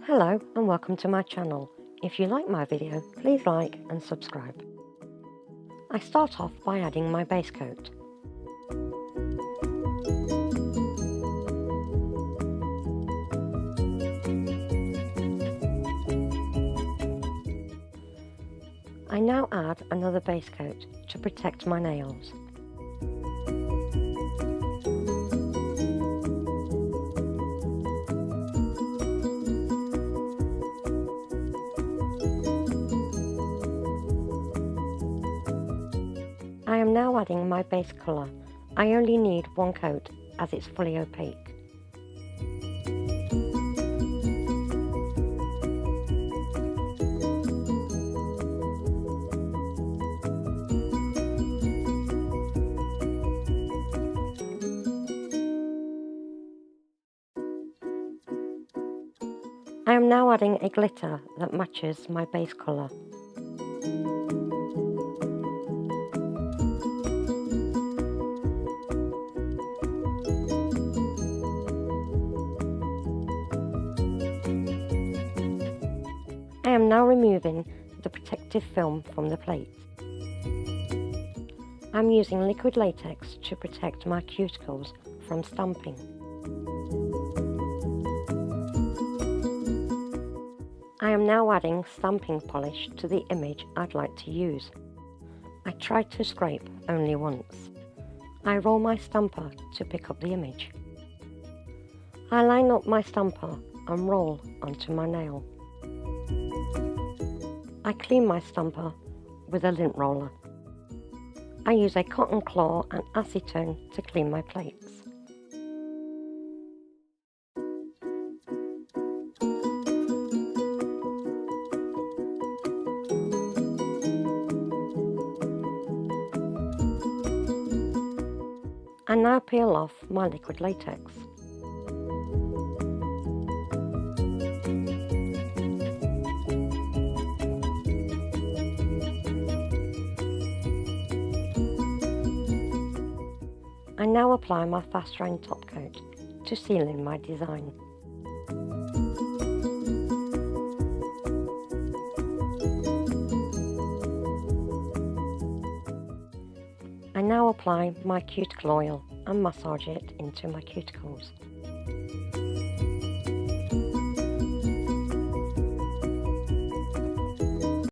Hello and welcome to my channel. If you like my video, please like and subscribe. I start off by adding my base coat. I now add another base coat to protect my nails. I am now adding my base colour. I only need one coat as it's fully opaque. I am now adding a glitter that matches my base colour. I am now removing the protective film from the plate. I'm using liquid latex to protect my cuticles from stamping. I am now adding stamping polish to the image I'd like to use. I try to scrape only once. I roll my stamper to pick up the image. I line up my stamper and roll onto my nail. I clean my stamper with a lint roller. I use a cotton claw and acetone to clean my plates. I now peel off my liquid latex. I now apply my fast drying top coat to seal in my design. I now apply my cuticle oil and massage it into my cuticles.